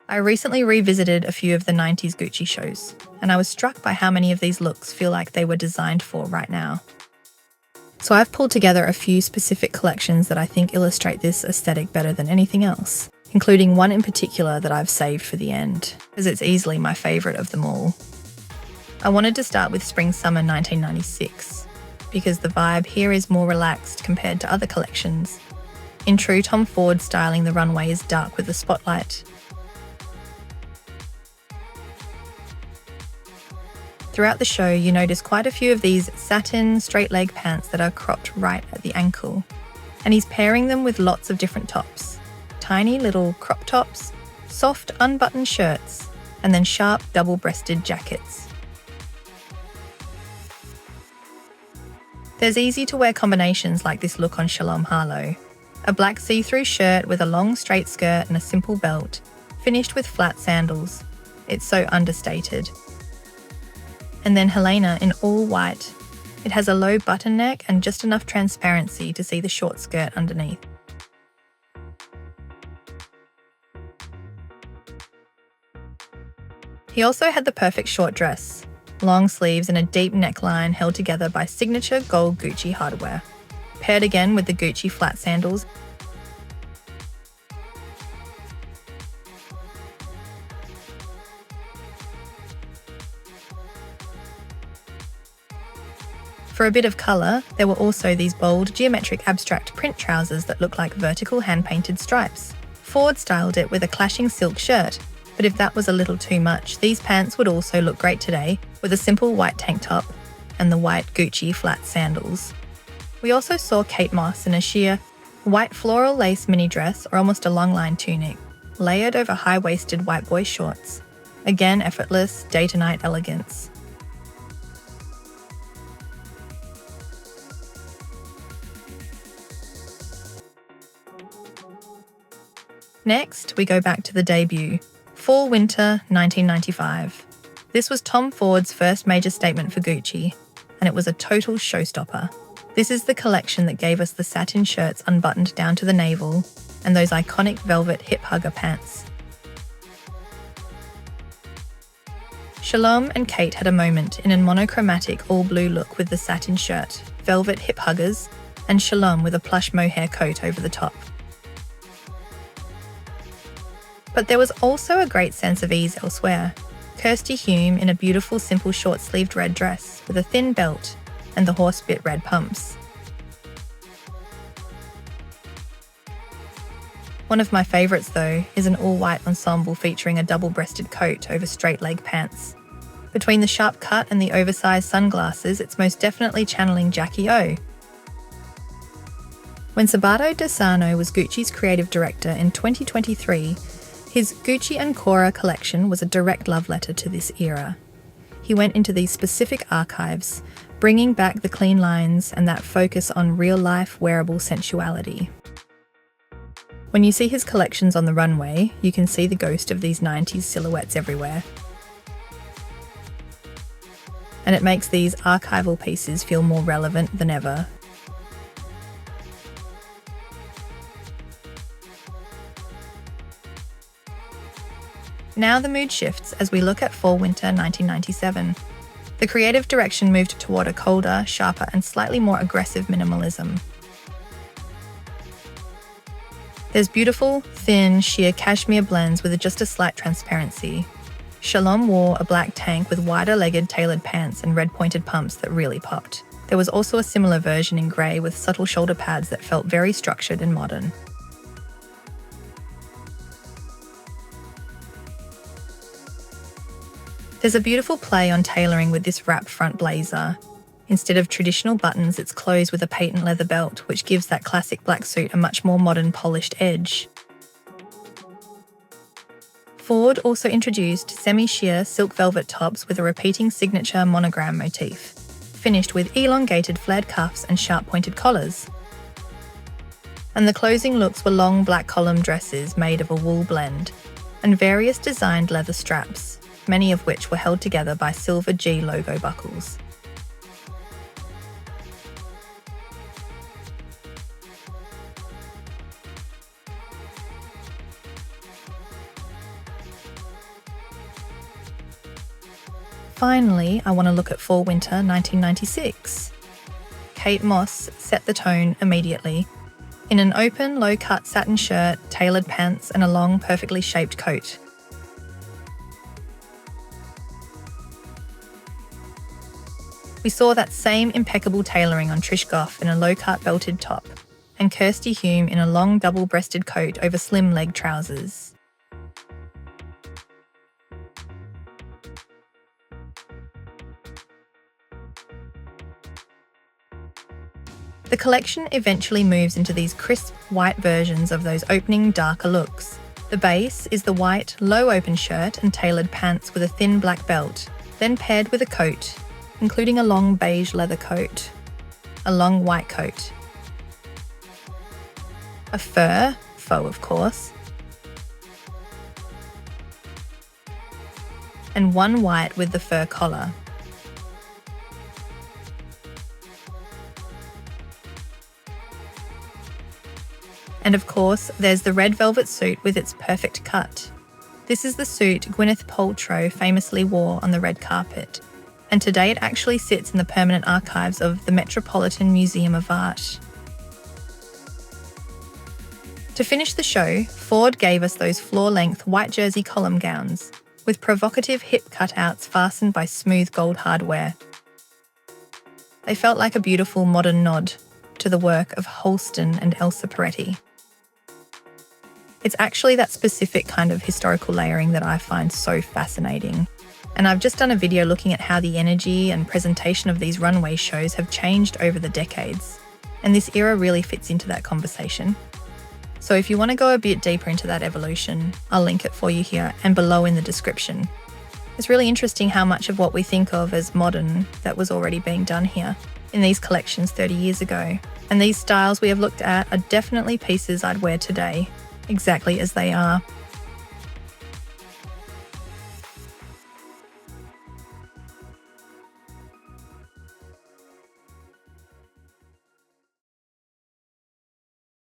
I recently revisited a few of the 90s Gucci shows, and I was struck by how many of these looks feel like they were designed for right now. So I've pulled together a few specific collections that I think illustrate this aesthetic better than anything else, including one in particular that I've saved for the end, as it's easily my favourite of them all. I wanted to start with Spring-Summer 1996, because the vibe here is more relaxed compared to other collections. In true Tom Ford styling, the runway is dark with the spotlight. Throughout the show, you notice quite a few of these satin, straight-leg pants that are cropped right at the ankle. And he's pairing them with lots of different tops. Tiny little crop tops, soft unbuttoned shirts, and then sharp double-breasted jackets. There's easy-to-wear combinations like this look on Shalom Harlow. A black see-through shirt with a long straight skirt and a simple belt, finished with flat sandals. It's so understated. And then Helena in all white. It has a low button neck and just enough transparency to see the short skirt underneath. He also had the perfect short dress, long sleeves and a deep neckline held together by signature gold Gucci hardware, paired again with the Gucci flat sandals. For a bit of colour, there were also these bold, geometric abstract print trousers that look like vertical hand-painted stripes. Ford styled it with a clashing silk shirt, but if that was a little too much, these pants would also look great today with a simple white tank top and the white Gucci flat sandals. We also saw Kate Moss in a sheer white floral lace mini dress or almost a long-line tunic, layered over high-waisted white boy shorts. Again, effortless, day-to-night elegance. Next, we go back to the debut, Fall-Winter 1995. This was Tom Ford's first major statement for Gucci, and it was a total showstopper. This is the collection that gave us the satin shirts unbuttoned down to the navel and those iconic velvet hip hugger pants. Shalom and Kate had a moment in a monochromatic all-blue look with the satin shirt, velvet hip huggers, and Shalom with a plush mohair coat over the top. But there was also a great sense of ease elsewhere. Kirsty Hume in a beautiful simple short-sleeved red dress with a thin belt and the horse-bit red pumps. One of my favourites though is an all-white ensemble featuring a double-breasted coat over straight-leg pants. Between the sharp cut and the oversized sunglasses, it's most definitely channeling Jackie O. When Sabato De Sarno was Gucci's creative director in 2023, his Gucci Ancora collection was a direct love letter to this era. He went into these specific archives, bringing back the clean lines and that focus on real-life wearable sensuality. When you see his collections on the runway, you can see the ghost of these 90s silhouettes everywhere. And it makes these archival pieces feel more relevant than ever. Now the mood shifts as we look at Fall-Winter 1997. The creative direction moved toward a colder, sharper and slightly more aggressive minimalism. There's beautiful, thin, sheer cashmere blends with just a slight transparency. Shalom wore a black tank with wider-legged tailored pants and red-pointed pumps that really popped. There was also a similar version in grey with subtle shoulder pads that felt very structured and modern. There's a beautiful play on tailoring with this wrap front blazer. Instead of traditional buttons, it's closed with a patent leather belt, which gives that classic black suit a much more modern, polished edge. Ford also introduced semi-sheer silk velvet tops with a repeating signature monogram motif, finished with elongated flared cuffs and sharp-pointed collars. And the closing looks were long black column dresses made of a wool blend, and various designed leather straps, many of which were held together by silver G logo buckles. finally, I want to look at Fall/Winter 1996. Kate Moss set the tone immediately. In an open, low-cut satin shirt, tailored pants, and a long, perfectly shaped coat. We saw that same impeccable tailoring on Trish Goff in a low-cut belted top, and Kirsty Hume in a long double-breasted coat over slim leg trousers. The collection eventually moves into these crisp white versions of those opening darker looks. The base is the white, low-open shirt and tailored pants with a thin black belt, then paired with a coat, including a long beige leather coat, a long white coat, a faux of course, and one white with the fur collar. And of course, there's the red velvet suit with its perfect cut. This is the suit Gwyneth Paltrow famously wore on the red carpet, and today it actually sits in the permanent archives of the Metropolitan Museum of Art. To finish the show, Ford gave us those floor-length white jersey column gowns, with provocative hip cutouts fastened by smooth gold hardware. They felt like a beautiful modern nod to the work of Holston and Elsa Peretti. It's actually that specific kind of historical layering that I find so fascinating. And I've just done a video looking at how the energy and presentation of these runway shows have changed over the decades. And this era really fits into that conversation. So if you want to go a bit deeper into that evolution, I'll link it for you here and below in the description. It's really interesting how much of what we think of as modern that was already being done here in these collections 30 years ago. And these styles we have looked at are definitely pieces I'd wear today, exactly as they are.